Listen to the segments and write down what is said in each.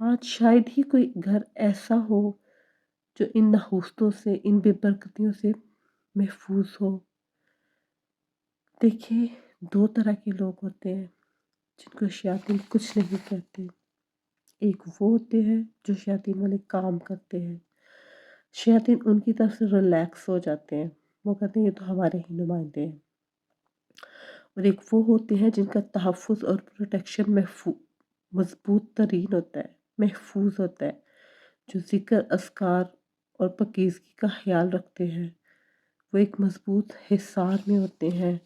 آج شاید ہی کوئی گھر ایسا ہو جو ان نحوستوں سے، ان بے برکتیوں سے محفوظ ہو۔ دیکھیے، دو طرح کے لوگ ہوتے ہیں جن کو شیاطین کچھ نہیں کہتے۔ ایک وہ ہوتے ہیں جو شیاطین والے کام کرتے ہیں، شیاطین ان کی طرف سے ریلیکس ہو جاتے ہیں، وہ کہتے ہیں یہ تو ہمارے ہی نمائندے ہیں۔ اور ایک وہ ہوتے ہیں جن کا تحفظ اور پروٹیکشن مضبوط ترین ہوتا ہے، محفوظ ہوتا ہے، جو ذکر، اذکار اور پاکیزگی کا خیال رکھتے ہیں۔ وہ ایک مضبوط حصار میں ہوتے ہیں،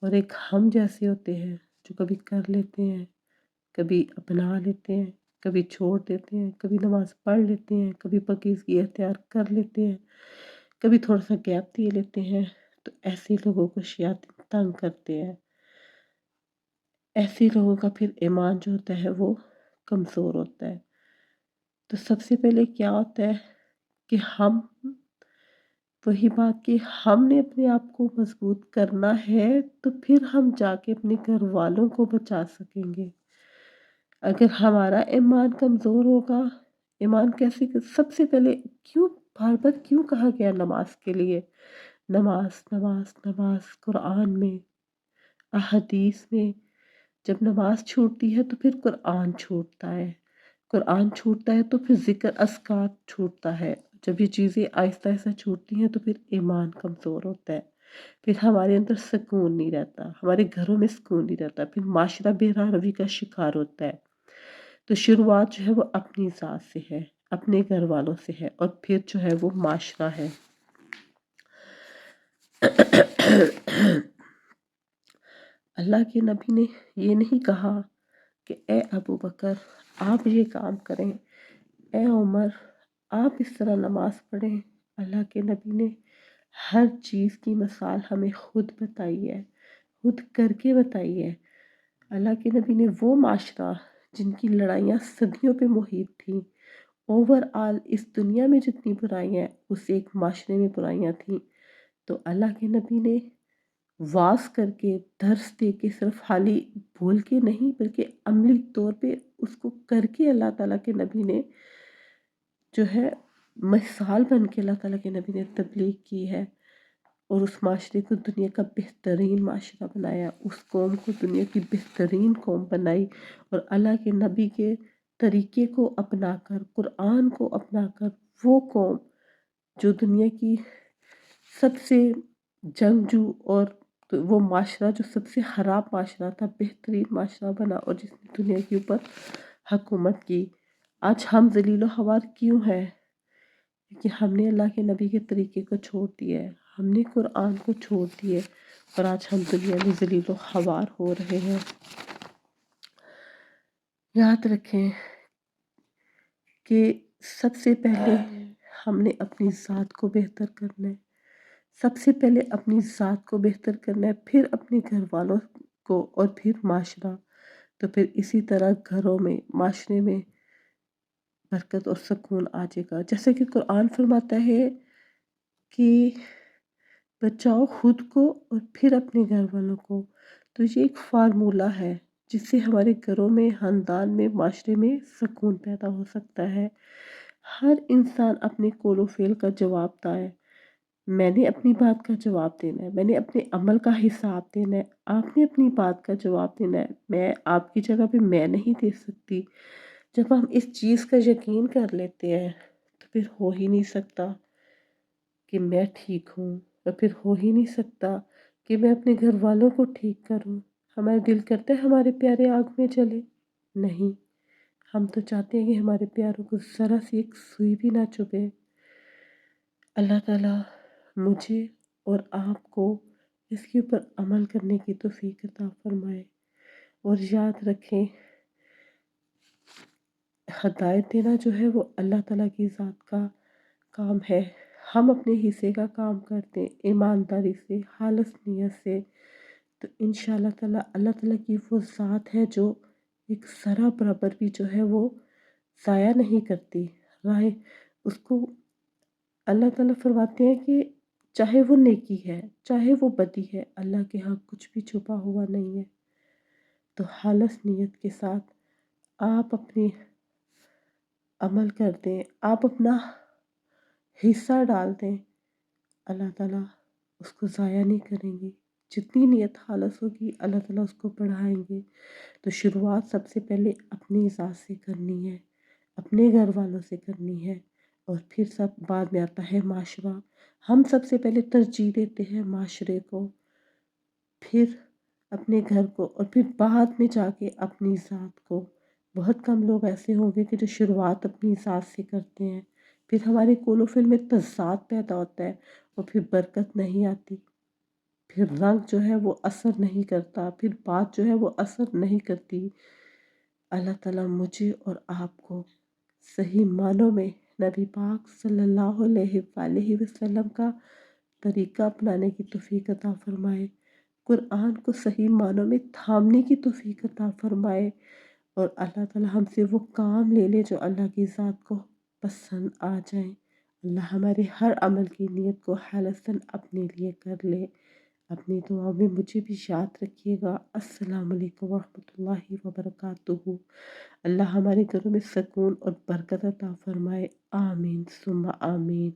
اور ایک ہم جیسے ہوتے ہیں جو کبھی کر لیتے ہیں، کبھی اپنا لیتے ہیں، کبھی چھوڑ دیتے ہیں، کبھی نماز پڑھ لیتے ہیں، کبھی پاکیزگی اختیار کر لیتے ہیں، کبھی تھوڑا سا گیپ دے لیتے ہیں۔ تو ایسے لوگوں کو شیاطین تنگ کرتے ہیں، ایسے لوگوں کا پھر ایمان جو ہوتا ہے وہ کمزور ہوتا ہے۔ تو سب سے پہلے کیا ہوتا ہے کہ وہی بات کہ ہم نے اپنے آپ کو مضبوط کرنا ہے، تو پھر ہم جا کے اپنے گھر والوں کو بچا سکیں گے۔ اگر ہمارا ایمان کمزور ہوگا، ایمان کیسے، سب سے پہلے بار بار کیوں کہا گیا نماز کے لیے؟ نماز نماز نماز، قرآن میں، احادیث میں۔ جب نماز چھوٹتی ہے تو پھر قرآن چھوٹتا ہے، قرآن چھوٹتا ہے تو پھر ذکر، اذکار چھوٹتا ہے۔ جب یہ چیزیں آہستہ آہستہ چھوٹتی ہیں تو پھر ایمان کمزور ہوتا ہے، پھر ہمارے اندر سکون نہیں رہتا، ہمارے گھروں میں سکون نہیں رہتا، پھر معاشرہ بے روی کا شکار ہوتا ہے۔ تو شروعات جو ہے وہ اپنی ذات سے ہے، اپنے گھر والوں سے ہے، اور پھر جو ہے وہ معاشرہ ہے۔ اللہ کے نبی نے یہ نہیں کہا کہ اے ابو بکر آپ یہ کام کریں، اے عمر آپ اس طرح نماز پڑھیں۔ اللہ کے نبی نے ہر چیز کی مثال ہمیں خود بتائی ہے، خود کر کے بتائی ہے۔ اللہ کے نبی نے وہ معاشرہ جن کی لڑائیاں صدیوں پہ محیط تھیں، اوورآل اس دنیا میں جتنی برائیاں ہیں اس ایک معاشرے میں برائیاں تھیں، تو اللہ کے نبی نے واز کر کے، درس دے کے، صرف خالی بول کے نہیں بلکہ عملی طور پہ اس کو کر کے اللہ تعالیٰ کے نبی نے جو ہے مثال بن کے اللہ تعالیٰ کے نبی نے تبلیغ کی ہے، اور اس معاشرے کو دنیا کا بہترین معاشرہ بنایا، اس قوم کو دنیا کی بہترین قوم بنائی، اور اللہ کے نبی کے طریقے کو اپنا کر، قرآن کو اپنا کر، وہ قوم جو دنیا کی سب سے جنگجو اور وہ معاشرہ جو سب سے خراب معاشرہ تھا، بہترین معاشرہ بنا، اور جس نے دنیا کے اوپر حکومت کی۔ آج ہم ذلیل و خوار کیوں ہیں؟ کہ ہم نے اللہ کے نبی کے طریقے کو چھوڑ دیا ہے، ہم نے قرآن کو چھوڑ دیا، اور آج ہم دنیا میں ذلیل و خوار ہو رہے ہیں۔ یاد رکھیں کہ سب سے پہلے ہم نے اپنی ذات کو بہتر کرنا ہے، سب سے پہلے اپنی ذات کو بہتر کرنا ہے، پھر اپنے گھر والوں کو، اور پھر معاشرہ، تو پھر اسی طرح گھروں میں، معاشرے میں برکت اور سکون آ جائے گا۔ جیسے کہ قرآن فرماتا ہے کہ بچاؤ خود کو اور پھر اپنے گھر والوں کو، تو یہ ایک فارمولہ ہے جس سے ہمارے گھروں میں، خاندان میں، معاشرے میں سکون پیدا ہو سکتا ہے۔ ہر انسان اپنے قول و فعل کا جواب دہ ہے، میں نے اپنی بات کا جواب دینا ہے، میں نے اپنے عمل کا حساب دینا ہے، آپ نے اپنی بات کا جواب دینا ہے، میں آپ کی جگہ پہ میں نہیں دے سکتی۔ جب ہم اس چیز کا یقین کر لیتے ہیں تو پھر ہو ہی نہیں سکتا کہ میں ٹھیک ہوں، اور پھر ہو ہی نہیں سکتا کہ میں اپنے گھر والوں کو ٹھیک کروں۔ ہمارا دل کرتا ہے ہمارے پیارے آگ میں جلے، نہیں، ہم تو چاہتے ہیں کہ ہمارے پیاروں کو ذرا سی ایک سوئی بھی نہ چبھے۔ اللہ تعالیٰ مجھے اور آپ کو اس کے اوپر عمل کرنے کی توفیق عطا فرمائے، اور یاد رکھیں ہدایت دینا جو ہے وہ اللہ تعالیٰ کی ذات کا کام ہے۔ ہم اپنے حصے کا کام کرتے ہیں ایمانداری سے، خالص نیت سے، تو انشاءاللہ تعالیٰ اللہ تعالیٰ کی وہ ذات ہے جو ایک ذرہ برابر بھی جو ہے وہ ضائع نہیں کرتی راہ اس کو۔ اللہ تعالیٰ فرماتے ہیں کہ چاہے وہ نیکی ہے، چاہے وہ بدی ہے، اللہ کے ہاں کچھ بھی چھپا ہوا نہیں ہے۔ تو خالص نیت کے ساتھ آپ اپنی عمل کر دیں، آپ اپنا حصہ ڈال دیں، اللہ تعالیٰ اس کو ضائع نہیں کریں گے۔ جتنی نیت خالص ہوگی اللہ تعالیٰ اس کو بڑھائیں گے۔ تو شروعات سب سے پہلے اپنی ذات سے کرنی ہے، اپنے گھر والوں سے کرنی ہے، اور پھر سب بعد میں آتا ہے معاشرہ۔ ہم سب سے پہلے ترجیح دیتے ہیں معاشرے کو، پھر اپنے گھر کو، اور پھر بعد میں جا کے اپنی ذات کو۔ بہت کم لوگ ایسے ہوں گے کہ جو شروعات اپنی ذات سے کرتے ہیں، پھر ہمارے قول و فعل میں تضاد پیدا ہوتا ہے، اور پھر برکت نہیں آتی، پھر رنگ جو ہے وہ اثر نہیں کرتا، پھر بات جو ہے وہ اثر نہیں کرتی۔ اللہ تعالیٰ مجھے اور آپ کو صحیح معنوں میں نبی پاک صلی اللہ علیہ وآلہ وسلم کا طریقہ اپنانے کی توفیق عطا فرمائے، قرآن کو صحیح معنوں میں تھامنے کی توفیق عطا فرمائے، اور اللہ تعالیٰ ہم سے وہ کام لے لے جو اللہ کی ذات کو پسند آ جائیں۔ اللہ ہمارے ہر عمل کی نیت کو خالصاً اپنے لیے کر لے۔ اپنی دعا میں مجھے بھی یاد رکھیے گا۔ السلام علیکم ورحمۃ اللہ وبرکاتہ۔ اللہ ہمارے گھروں میں سکون اور برکت عطا فرمائے، آمین ثم آمین۔